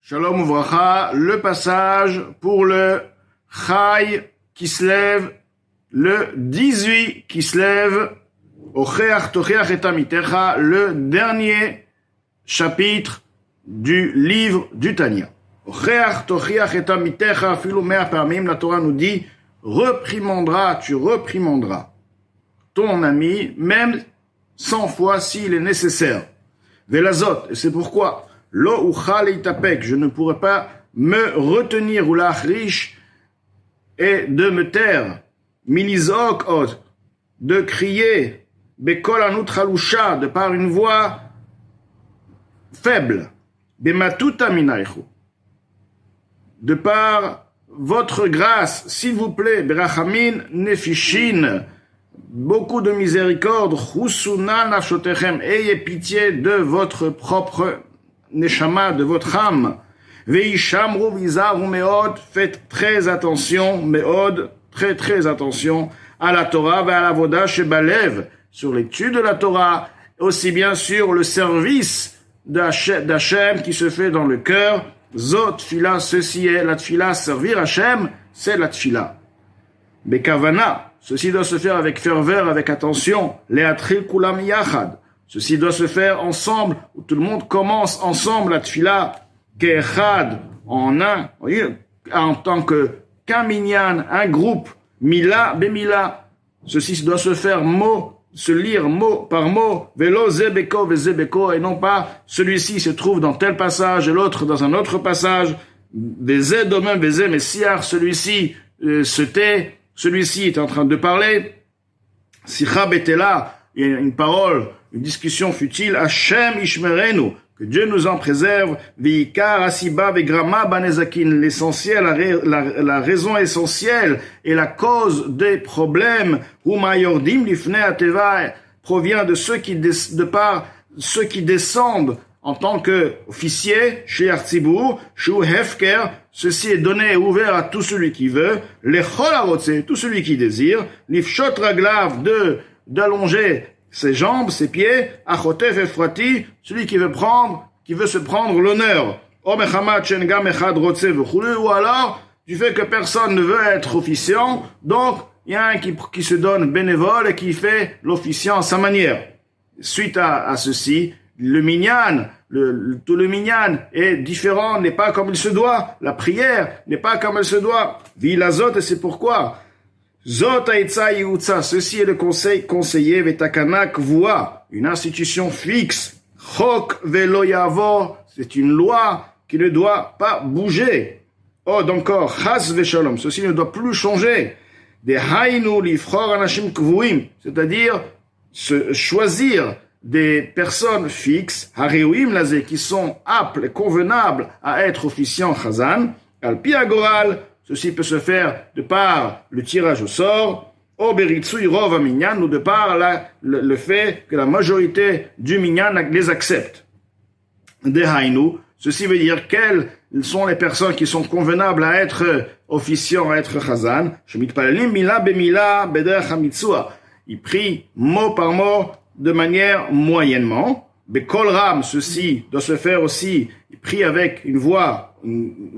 Shalom Uvracha, le passage pour le Chai qui se lève, le 18 qui se lève, Ocheach Tocheach et Amitecha, le dernier chapitre du livre du Tanya. Ocheach Tocheach et Amitecha, Filumea Parmim, la Torah nous dit, tu reprimanderas ton ami, même 100 fois s'il est nécessaire. Velazot, et c'est pourquoi, Lo uchal itapek, je ne pourrai pas me retenir ou l'achrish et de me taire. Milizok od, de crier, bekol anut chalusha, de par une voix faible. Bematuta minaichu, de par votre grâce, s'il vous plaît, berachamin nefishin, beaucoup de miséricorde, chusuna nafshotechem, ayez pitié de votre propre Neshama, de votre âme. Veishamru vizaru meod, faites très attention, meod, très attention à la Torah, à la voda shebalev, sur l'étude de la Torah, aussi bien sur le service d'Hachem qui se fait dans le cœur. Zot tfila, ceci est la tfila, servir Hachem, c'est la tfila. Bekavana, ceci doit se faire avec ferveur, avec attention. Leatril kulam yachad. Ceci doit se faire ensemble, où tout le monde commence ensemble la tfila, ke'echad, en un, en tant qu'un minyan, un groupe, mila bemila. Ceci doit se faire se lire mot par mot, velo zebeko vezebeko, et non pas celui-ci se trouve dans tel passage et l'autre dans un autre passage, veze domem veze messiar, celui-ci se tait, celui-ci est en train de parler, sicha betela, il y a une parole, une discussion futile, Hashem Ishmerenu, que Dieu nous en préserve, V'ikar asiba vegrama banezakin, l'essentiel, la raison essentielle et la cause des problèmes, Huma yordim lifnei ateva, provient de ceux qui descendent en tant qu'officiers chez Artzibur, chez Hefker, ceci est donné et ouvert à tout celui qui veut, Lechol harotze, tout celui qui désire, Lifshot raglav, d'allonger ses jambes, ses pieds, achotef efrati, celui qui veut se prendre l'honneur. Ou alors, du fait que personne ne veut être officiant, donc, il y a un qui se donne bénévole et qui fait l'officiant à sa manière. Suite à ceci, le minyan, tout le minyan est différent, n'est pas comme il se doit. La prière n'est pas comme elle se doit. Vilazot, et c'est pourquoi, Zot haïtza yiutza, ceci est le conseil conseillé, vetakana kvua, une institution fixe. Chok velo yavo, c'est une loi qui ne doit pas bouger. Oh, encore, chas veshalom, ceci ne doit plus changer. De hainu lifchor anashim kvuim, c'est-à-dire choisir des personnes fixes, hareuim lazé, qui sont aptes et convenables à être officiants chazan, al pi agoral. Ceci peut se faire de par le tirage au sort, ou de par le fait que la majorité du minyan les accepte. Dehainu, ceci veut dire quelles sont les personnes qui sont convenables à être officiants, à être chazan. Ils prient mot par mot de manière moyennement. Bekol ram, ceci doit se faire aussi, ils prient avec une voix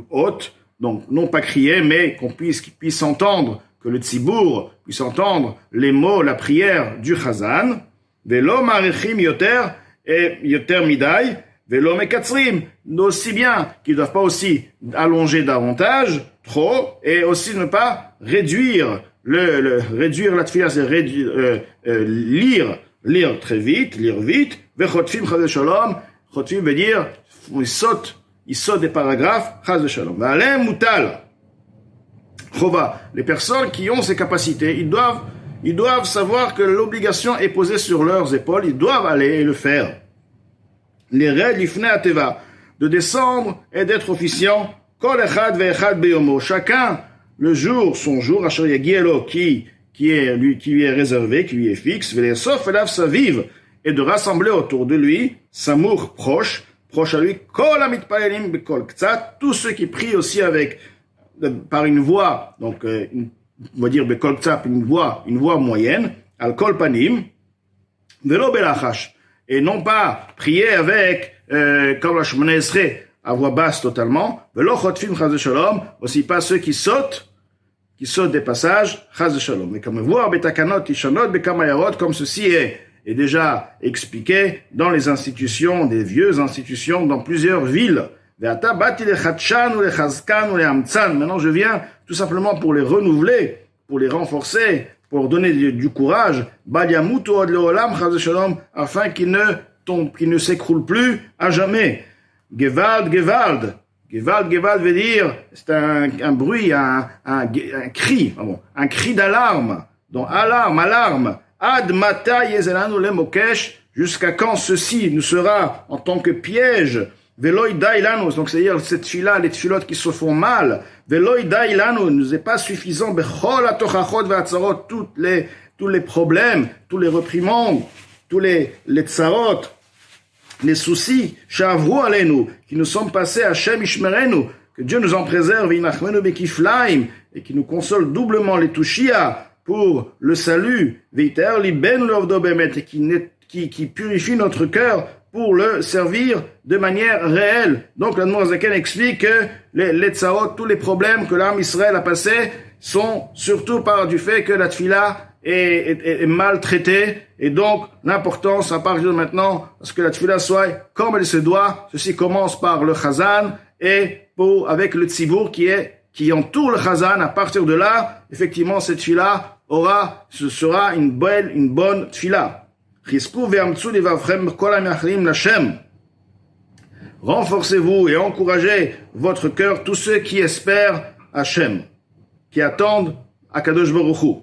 haute. Donc, non pas crier, mais qu'ils puissent entendre, que le tzibour puisse entendre les mots, la prière du chazan. Velo marichim yoter, et yoter midai, velo mekatzrim, aussi bien qu'ils ne doivent pas aussi allonger davantage, trop, et aussi ne pas réduire réduire la tefila, c'est lire très vite, lire vite. Vechotfim chaz shalom, chotfim veut dire, il saute des paragraphes, chaz de shalom. V'alem mutal, chova. Les personnes qui ont ces capacités, ils doivent savoir que l'obligation est posée sur leurs épaules, ils doivent aller et le faire. Les règles lifnei ateva, de descendre et d'être officiant, kol echad ve'echad beyomo. Chacun, son jour, asher yagielo, qui lui est réservé, qui lui est fixe, ve'lesof elav saviv, et de rassembler autour de lui, samour proche à lui, kol hamitpalelim bekol ktsat, tous ceux qui prient aussi par une voix, donc on va dire bekol ktsat, une voix moyenne, al kol panim, velo belachash, et non pas prier avec comme la Shemona Esrei, à voix basse totalement. Velo chotfim chas shalom, aussi pas ceux qui sautent des passages, chas shalom. Mais comme voir betakanot tishanot bekamayarot, comme ceci est déjà expliqué dans les institutions, des vieuses institutions, dans plusieurs villes. Maintenant, je viens tout simplement pour les renouveler, pour les renforcer, pour donner du courage, afin qu'ils ne s'écroulent plus à jamais. Gewalt, Gewalt. Gewalt, Gewalt veut dire, c'est un bruit, un cri, un cri d'alarme. Donc, alarme. Ad mata yezelanu le mokesh, jusqu'à quand ceci nous sera en tant que piège. Veloy dailanu, donc c'est-à-dire cette fille-là, les tfilotes qui se font mal. Veloy dailanu, nous est pas suffisant. Bechol atochachot ve'atzarot, tous les problèmes, tous les réprimandes, tous les tsarot, les soucis, shavru alenu, qui nous sont passés à Hashem ishmerenu, que Dieu nous en préserve, inachmenu bekiflaim, et qui nous console doublement les tushia pour le salut, veiter liben lovdo bemet, et qui purifie notre cœur pour le servir de manière réelle. Donc, l'Admor Zaken explique que les tsarot, tous les problèmes que l'âme Israël a passés, sont surtout par du fait que la tfila est mal traitée, et donc, l'importance, à partir de maintenant, à ce que la tfila soit comme elle se doit. Ceci commence par le chazan, et avec le tzibour qui entoure le chazan. À partir de là, effectivement, cette tfila sera une bonne tfila. Renforcez-vous et encouragez votre cœur, tous ceux qui espèrent Hashem, qui attendent Akadosh Baruch Hu.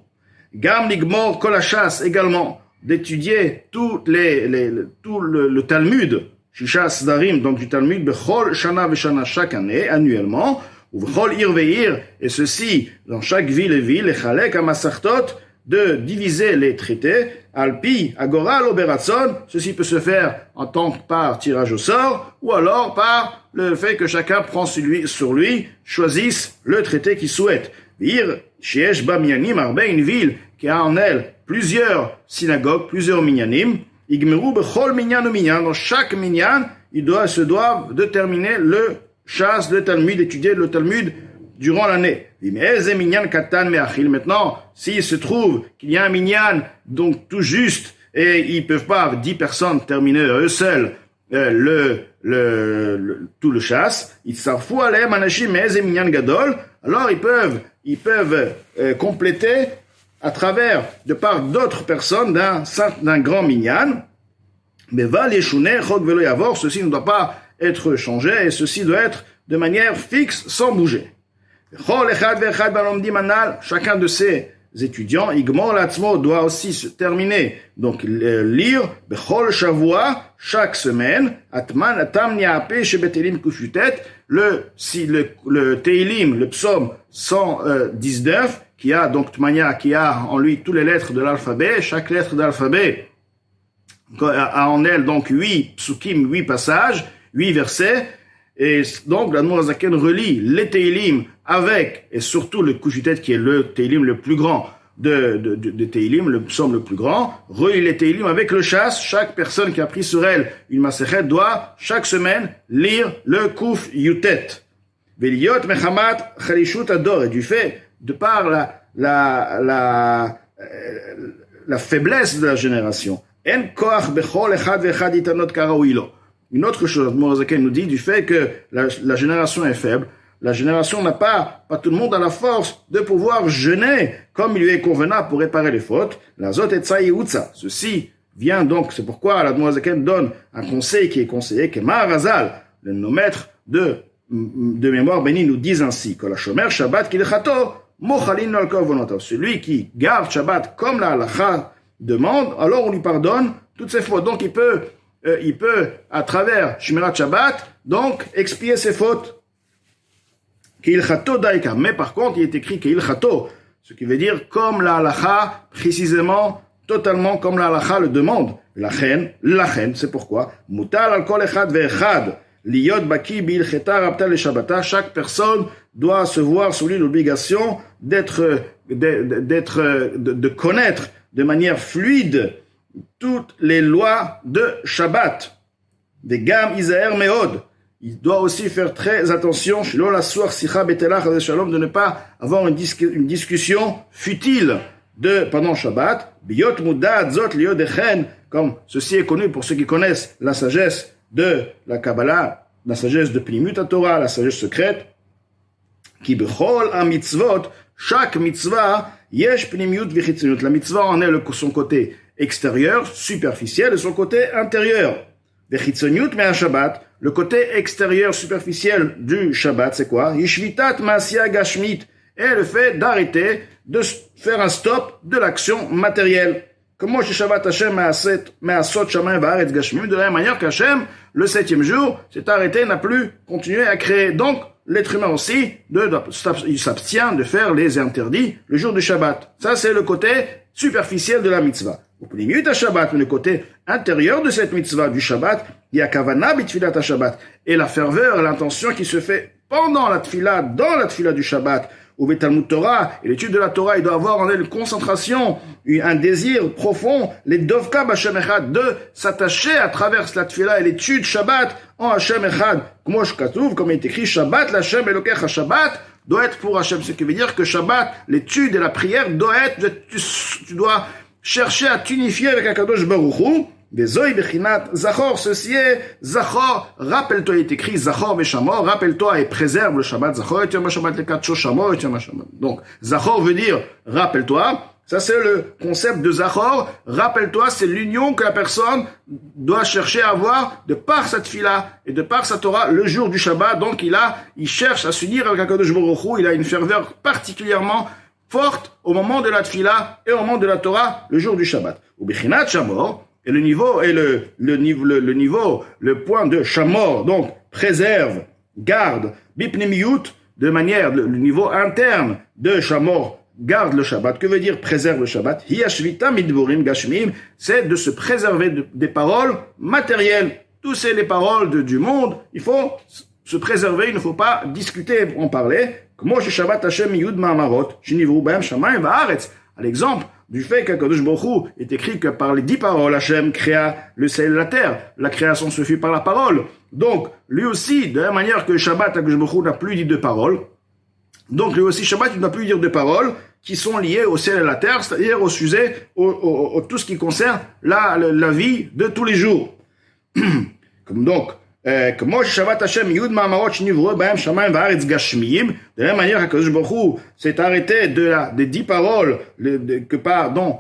Gam ligmor kol hashas, également, d'étudier tout le Talmud, Shisha Sdarim, donc du Talmud, bechol shana veshana, chaque année, annuellement, ou bechol ir veir, et ceci, dans chaque ville et ville, et chalek amasartot, de diviser les traités, alpi, agoral, oberatson, ceci peut se faire en tant que par tirage au sort, ou alors par le fait que chacun prend sur lui, choisisse le traité qu'il souhaite. Ir, shiesh ba minyanim arbe, une ville qui a en elle plusieurs synagogues, plusieurs minyanim, igmeru bechol minyan ou minyan, dans chaque minyan, se doivent de terminer le chasse, le Talmud, étudier le Talmud durant l'année. Maintenant, s'il se trouve qu'il y a un minyan, donc tout juste, et ils peuvent pas, 10 personnes, terminer eux seuls tout le chasse, alors ils peuvent compléter à travers, de part d'autres personnes, d'un grand minyan, mais ceci ne doit pas être changé, et ceci doit être de manière fixe, sans bouger. Chacun de ces étudiants, Igmor Latzmo, doit aussi se terminer, donc lire Bechol Shavua, chaque semaine, Atman Atam Niape Shebetelim Kufutet, le Teilim, le psaume 119, qui a donc Tmania, qui a en lui toutes les lettres de l'alphabet, chaque lettre de l'alphabet a en elle donc 8 psukim, 8 passages, 8 versets. Et donc, l'Admor Zaken relie les Teilim avec, et surtout le Kufutet qui est le Teilim le plus grand de Teilim, le psaume le plus grand, relie les Teilim avec le chasse. Chaque personne qui a pris sur elle une Masechet doit, chaque semaine, lire le Kuf Yutet. Veliot Mechamat Chalishut Ador, et du fait, de par la faiblesse de la génération. En koach bechol echad vechad itanot karaouilo. Une autre chose, Morazaken nous dit du fait que la génération est faible. La génération n'a pas tout le monde a la force de pouvoir jeûner comme il lui est convenable pour réparer les fautes. La zot et tsaïoutsa. Ceci vient donc, c'est pourquoi la Morazaken donne un conseil qui est conseillé, que Maharazal, nos maîtres de mémoire bénie nous disent ainsi, que la shomer Shabbat kilchato, mochalin al kol vonotav. Celui qui garde Shabbat comme la halakha demande, alors on lui pardonne toutes ses fautes. Donc il peut, à travers Shmirat Shabbat, donc, expier ses fautes. Keilchato daika. Mais par contre, il est écrit Keilchato, ce qui veut dire comme la halakha, précisément, totalement comme la halakha le demande. Lachen, c'est pourquoi. Mutal al kol echad ve'echad. Liyot baki bilcheta rapta le shabbata. Chaque personne doit se voir sur lui l'obligation de connaître de manière fluide toutes les lois de Shabbat. Des gam Isaer Meod. il doit aussi faire très attention, de ne pas avoir une discussion futile pendant Shabbat, comme ceci est connu pour ceux qui connaissent la sagesse de la Kabbalah, la sagesse de Pnimut Torah, la sagesse secrète, qui bechol a mitzvot, chaque mitzvah, yesh pnimiut v'chitzoniut. La mitzvah en est son côté extérieur, superficiel, et son côté intérieur. V'chitzoniut mais Shabbat, le côté extérieur, superficiel du Shabbat, c'est quoi? Yishvitat ma'asya gashmit, et le fait d'arrêter, de faire un stop de l'action matérielle. Comme moi, chez Shabbat Hashem me'asot shamayim va'aretz gashmim, de la même manière qu'Hashem, le 7e jour, s'est arrêté, n'a plus continué à créer. Donc, l'être humain aussi, il s'abstient de faire les interdits le jour du Shabbat. Ça, c'est le côté superficiel de la mitzvah. Au pnimiut à Shabbat, mais le côté intérieur de cette mitzvah du Shabbat, il y a kavana bitfilat à Shabbat. Et la ferveur, l'intention qui se fait pendant la tfila, dans la tfila du Shabbat, au Talmud Torah, et l'étude de la Torah, il doit avoir en elle une concentration, un désir profond, les dovka b'Hashem Echad, de s'attacher à travers la tfila et l'étude Shabbat en Hashem Echad. Comme il est écrit, Shabbat l'Hashem Elokecha, Shabbat doit être pour Hashem. Ce qui veut dire que Shabbat, l'étude et la prière doit être, tu dois chercher à t'unifier avec Akadosh Baruch Hu. Vezoi bechinat zachor, ceci est zachor, rappelle-toi, il est écrit zachor veshamor, rappelle-toi et préserve le Shabbat, zachor et yom Shabbat le katsho shamor et yom Shabbat. Donc, zachor veut dire rappelle-toi, ça c'est le concept de zachor, rappelle-toi, c'est l'union que la personne doit chercher à avoir de par sa tfila et de par sa Torah le jour du Shabbat, donc il cherche à s'unir avec Akadosh Baruch Hu, il a une ferveur particulièrement forte au moment de la tfila et au moment de la Torah le jour du Shabbat. Ou bechinat shamor, et le point de Shamor, donc préserve, garde, bipnimiut, de manière, le niveau interne de Shamor, garde le Shabbat. Que veut dire préserve le Shabbat? Hiyashvita midburim gashmim, c'est de se préserver des paroles matérielles. Tous c'est les paroles du monde, il faut se préserver, il ne faut pas discuter, en parler. Comme Shabbat Hashem yud ma'amarot, shinivru b'hem shamayim va'aretz. À l'exemple du fait qu'Akadosh Baruch Hu est écrit que par les 10 paroles, Hashem créa le ciel et la terre. La création se fait par la parole. Donc, lui aussi, de la même manière que Shabbat, Akadosh Baruch Hu n'a plus dit de paroles. Donc, lui aussi, Shabbat, il n'a plus dire de paroles qui sont liées au ciel et à la terre, c'est-à-dire au sujet, tout ce qui concerne la vie de tous les jours. Comme donc, comme Shabbat Hashem Yud Ma'amarot Shinivru B'hem Shamayim Va'aretz Gashmiyim, de la même manière qu'Akadosh Baruch Hu s'est arrêté des 10 paroles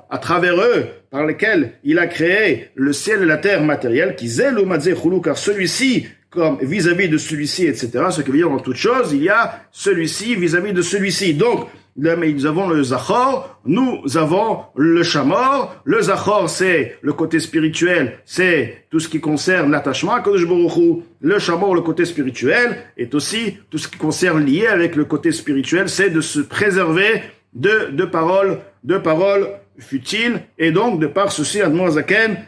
à travers eux, par lesquelles il a créé le ciel et la terre matérielle, qui zelu matzeh chulu, car celui-ci, comme vis-à-vis de celui-ci, etc. Ce qui veut dire en toute chose, il y a celui-ci vis-à-vis de celui-ci. Donc, nous avons le Zachor, nous avons le Shamor. Le Zachor, c'est le côté spirituel, c'est tout ce qui concerne l'attachement à Kadosh Baruch Hu. Le Shamor, le côté spirituel, est aussi tout ce qui concerne lié avec le côté spirituel, c'est de se préserver de paroles futiles. Et donc, de par ceci, Admor Zaken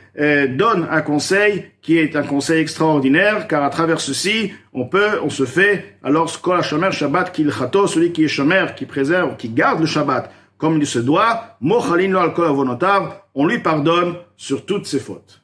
donne un conseil qui est un conseil extraordinaire, car à travers ceci, on se fait, alors, Kol HaShomer Shabbat Kilchato, celui qui est Shomer, qui préserve, qui garde le Shabbat, comme il se doit, Mochalin lo al kol avonotav, on lui pardonne sur toutes ses fautes.